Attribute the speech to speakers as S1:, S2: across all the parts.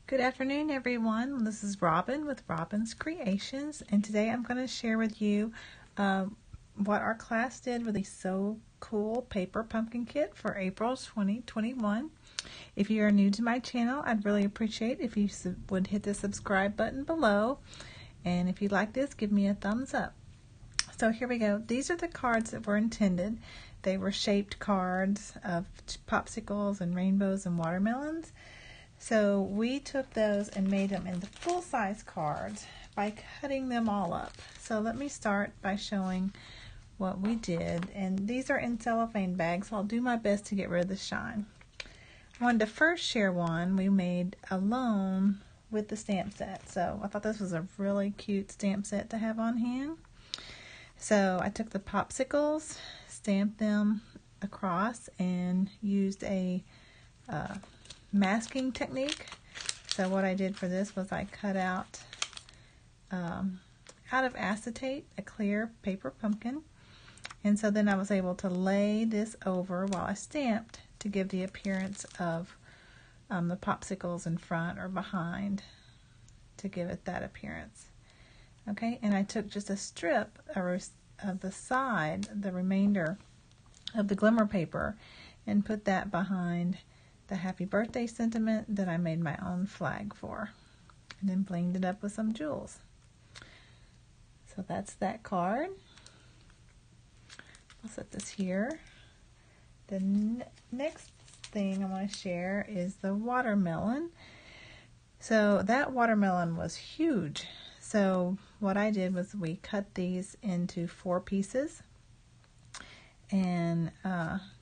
S1: Good afternoon, everyone. This is Robin with Robin's Creations, and today I'm going to share with you what our class did with a So Cool paper pumpkin kit for April 2021. If you are new to my channel, I'd really appreciate if you would hit the subscribe button below, and if you like this, give me a thumbs up. So here we go. These are the cards that were intended. They were shaped cards of popsicles and rainbows and watermelons. So we took those and made them into full-size cards by cutting them all up. So let me start by showing what we did. And these are in cellophane bags, so I'll do my best to get rid of the shine. I wanted to first share one we made alone with the stamp set. So I thought this was a really cute stamp set to have on hand. So I took the popsicles, stamped them across, and used a masking technique. So what I did for this was I cut out of acetate a clear paper pumpkin, and so then I was able to lay this over while I stamped to give the appearance of the popsicles in front or behind to give it that appearance. Okay, and I took just a strip of the side, the remainder of the glimmer paper, and put that behind the happy birthday sentiment that I made my own flag for, and then blinged it up with some jewels. So that's that card. I'll set this here. The next thing I want to share is the watermelon. So that watermelon was huge. So what I did was we cut these into 4 pieces and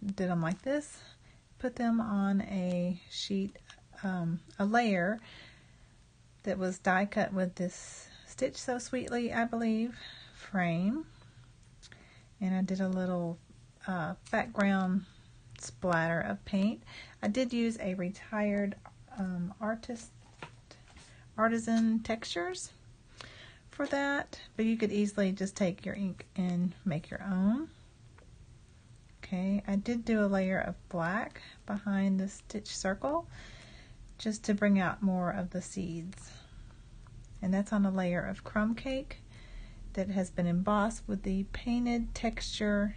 S1: did them like this. Put them on a sheet, a layer that was die cut with this Stitch So Sweetly, I believe, frame. And I did a little background splatter of paint. I did use a retired artisan textures for that, but you could easily just take your ink and make your own. Okay, I did do a layer of black behind the stitch circle just to bring out more of the seeds. And that's on a layer of crumb cake that has been embossed with the Painted Texture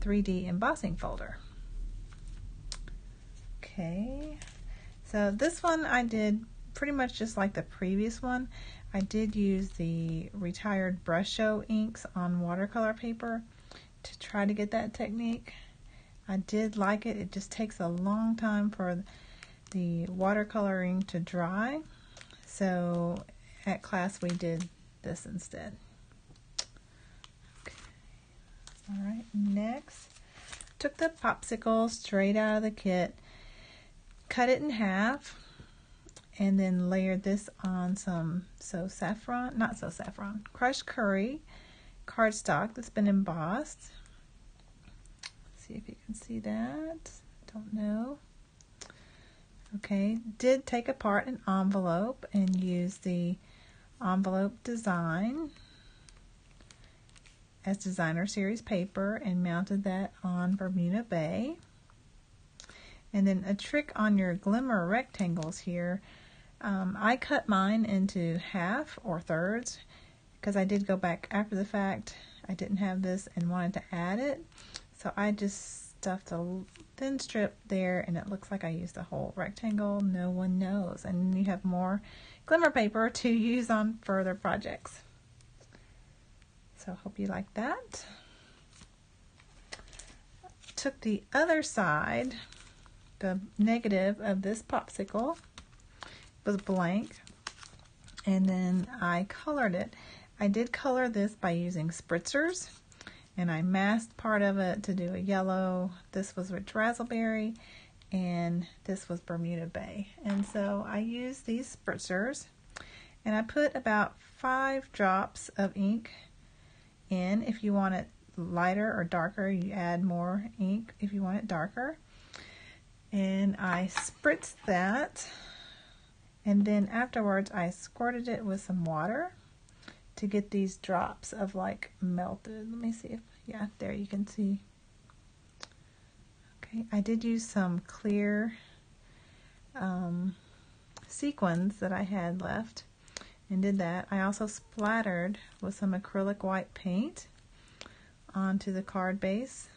S1: 3D embossing folder. Okay, so this one I did pretty much just like the previous one. I did use the retired brush show inks on watercolor paper to try to get that technique. I did like it. It just takes a long time for the watercoloring to dry. So at class we did this instead. Okay. All right, next, took the popsicle straight out of the kit, cut it in half, and then layered this on some crushed curry cardstock that's been embossed. Let's see if you can see that. Don't know. Okay, did take apart an envelope and use the envelope design as designer series paper and mounted that on Bermuda Bay. And then a trick on your glimmer rectangles here, I cut mine into half or thirds because I did go back after the fact. I didn't have this and wanted to add it, so I just stuffed a thin strip there, and it looks like I used a whole rectangle. No one knows, and you have more glimmer paper to use on further projects. So I hope you like that. Took the other side, the negative of this popsicle was blank, and then I colored it. I did color this by using spritzers, and I masked part of it to do a yellow. This was rich raspberry, and this was Bermuda Bay. And so I used these spritzers, and I put about 5 drops of ink in. If you want it lighter or darker, you add more ink if you want it darker. And I spritzed that, and then afterwards I squirted it with some water to get these drops of like melted. Let me see if, yeah, there you can see. Okay, I did use some clear sequins that I had left and did that. I also splattered with some acrylic white paint onto the card base.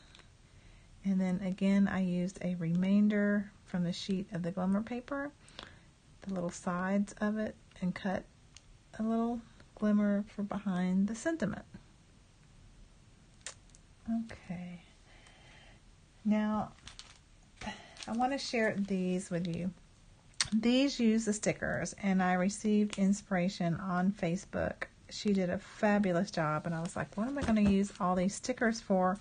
S1: And then again, I used a remainder from the sheet of the glimmer paper, the little sides of it, and cut a little glimmer for behind the sentiment. Okay. Now, I want to share these with you. These use the stickers, and I received inspiration on Facebook. She did a fabulous job, and I was like, what am I going to use all these stickers for?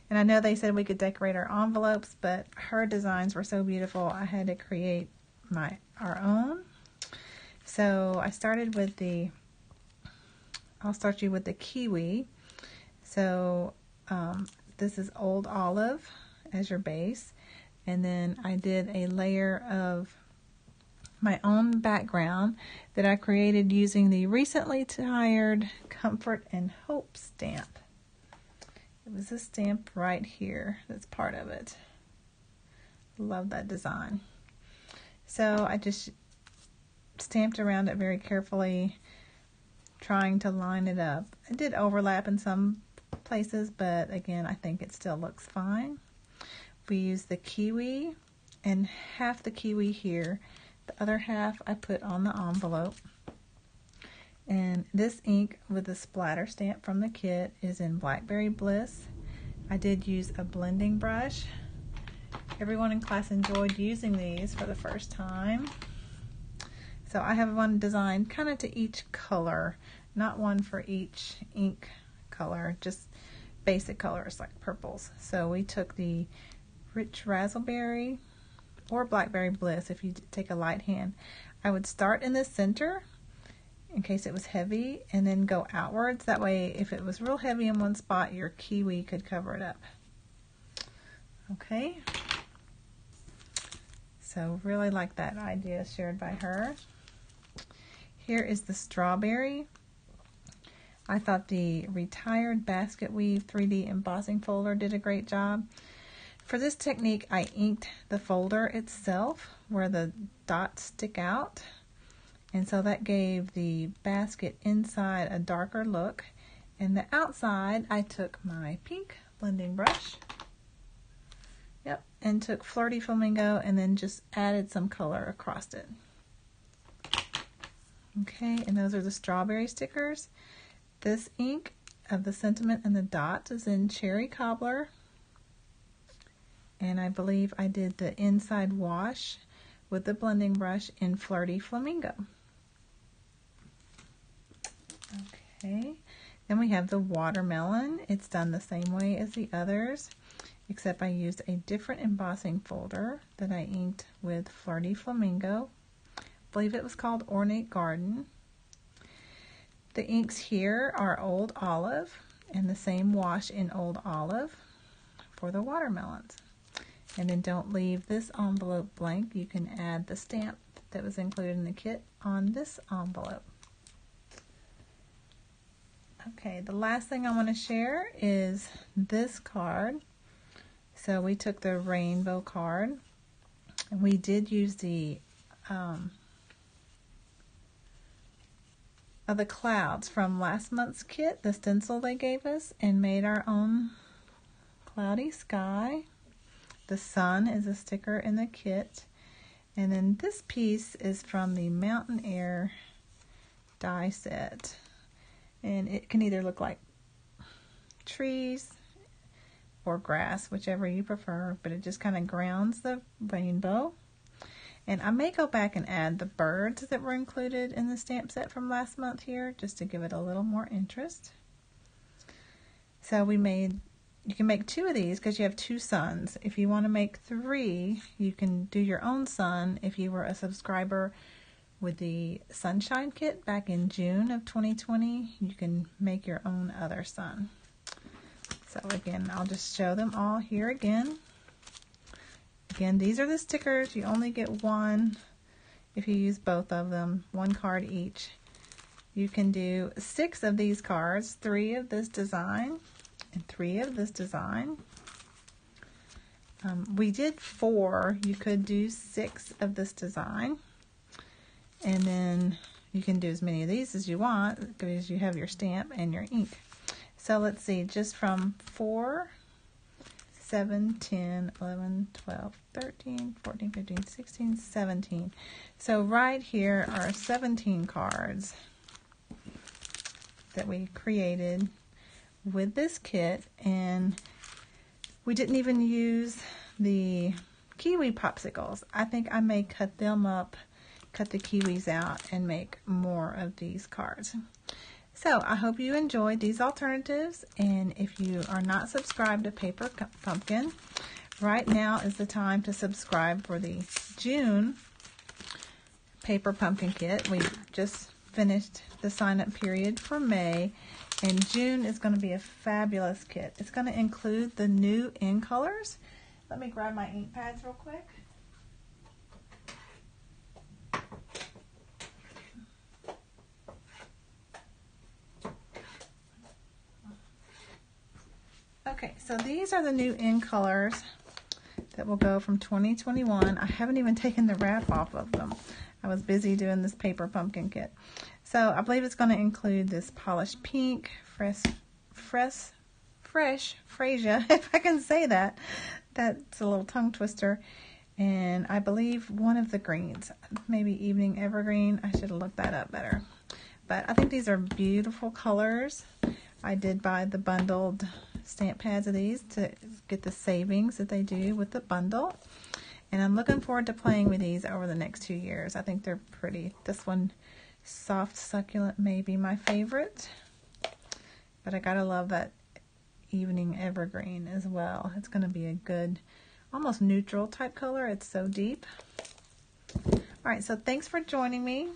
S1: And I know they said we could decorate our envelopes, but her designs were so beautiful, I had to create our own. So I started with I'll start you with the kiwi. So this is Old Olive as your base. And then I did a layer of my own background that I created using the recently tired Comfort and Hope stamp. It was this stamp right here that's part of it. Love that design. So I just stamped around it very carefully, trying to line it up. It did overlap in some places, but again, I think it still looks fine. We used the kiwi, and half the kiwi here. The other half I put on the envelope. And this ink with the splatter stamp from the kit is in Blackberry Bliss. I did use a blending brush. Everyone in class enjoyed using these for the first time. So I have one designed kind of to each color, not one for each ink color, just basic colors like purples. So we took the Rich Raspberry or Blackberry Bliss. If you take a light hand, I would start in the center in case it was heavy and then go outwards. That way, if it was real heavy in one spot, your kiwi could cover it up. Okay. So really like that idea shared by her. Here is the strawberry. I thought the Retired Basket Weave 3D embossing folder did a great job. For this technique, I inked the folder itself where the dots stick out. And so that gave the basket inside a darker look. And the outside, I took my pink blending brush. Yep, and took Flirty Flamingo and then just added some color across it. Okay, and those are the strawberry stickers. This ink of the sentiment and the dots is in Cherry Cobbler. And I believe I did the inside wash with the blending brush in Flirty Flamingo. Okay, then we have the watermelon. It's done the same way as the others, except I used a different embossing folder that I inked with Flirty Flamingo. I believe it was called Ornate Garden. The inks here are Old Olive and the same wash in Old Olive for the watermelons. And then don't leave this envelope blank. You can add the stamp that was included in the kit on this envelope. Okay, the last thing I want to share is this card. So we took the rainbow card, and we did use the clouds from last month's kit, the stencil they gave us, and made our own cloudy sky. The sun is a sticker in the kit. And then this piece is from the Mountain Air die set. And it can either look like trees or grass, whichever you prefer, but it just kind of grounds the rainbow. And I may go back and add the birds that were included in the stamp set from last month here, just to give it a little more interest. So you can make 2 of these because you have 2 suns. If you want to make 3, you can do your own sun. If you were a subscriber with the Sunshine Kit back in June of 2020, you can make your own other sun. So again, I'll just show them all here again. Again, these are the stickers. You only get 1 if you use both of them, 1 card each. You can do 6 of these cards, 3 of this design, and 3 of this design. We did 4. You could do 6 of this design. And then you can do as many of these as you want because you have your stamp and your ink. So let's see, just from 4, 7, 10, 11, 12, 13, 14, 15, 16, 17. So right here are 17 cards that we created with this kit, and we didn't even use the kiwi popsicles. I think I may cut them up, cut the kiwis out, and make more of these cards. So I hope you enjoyed these alternatives, and if you are not subscribed to Paper Pumpkin, right now is the time to subscribe for the June Paper Pumpkin Kit. We just finished the sign-up period for May, and June is going to be a fabulous kit. It's going to include the new in colors. Let me grab my ink pads real quick. Okay, so these are the new in colors that will go from 2021. I haven't even taken the wrap off of them. I was busy doing this Paper Pumpkin Kit. So I believe it's going to include this polished pink, fresh freesia, if I can say that. That's a little tongue twister. And I believe one of the greens, maybe Evening Evergreen. I should have looked that up better. But I think these are beautiful colors. I did buy the bundled stamp pads of these to get the savings that they do with the bundle. And I'm looking forward to playing with these over the next 2 years. I think they're pretty. This one, Soft Succulent, may be my favorite. But I gotta love that Evening Evergreen as well. It's going to be a good, almost neutral type color. It's so deep. Alright, so thanks for joining me.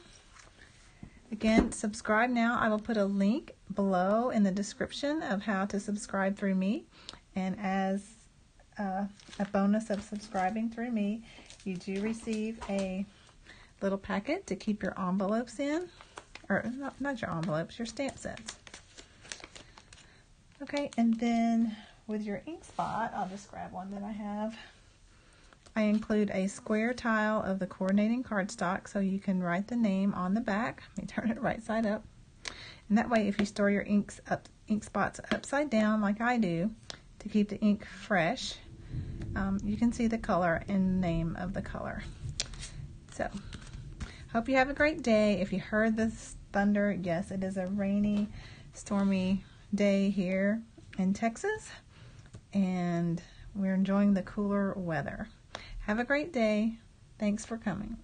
S1: Again, subscribe now. I will put a link below in the description of how to subscribe through me. And as a bonus of subscribing through me, you do receive a little packet to keep your envelopes in. Or not your envelopes, your stamp sets. Okay, and then with your ink spot, I'll just grab one that I have. I include a square tile of the coordinating cardstock so you can write the name on the back. Let me turn it right side up. And that way, if you store your ink spots upside down like I do to keep the ink fresh, you can see the color and name of the color. So, hope you have a great day. If you heard this thunder, yes, it is a rainy, stormy day here in Texas, and we're enjoying the cooler weather. Have a great day. Thanks for coming.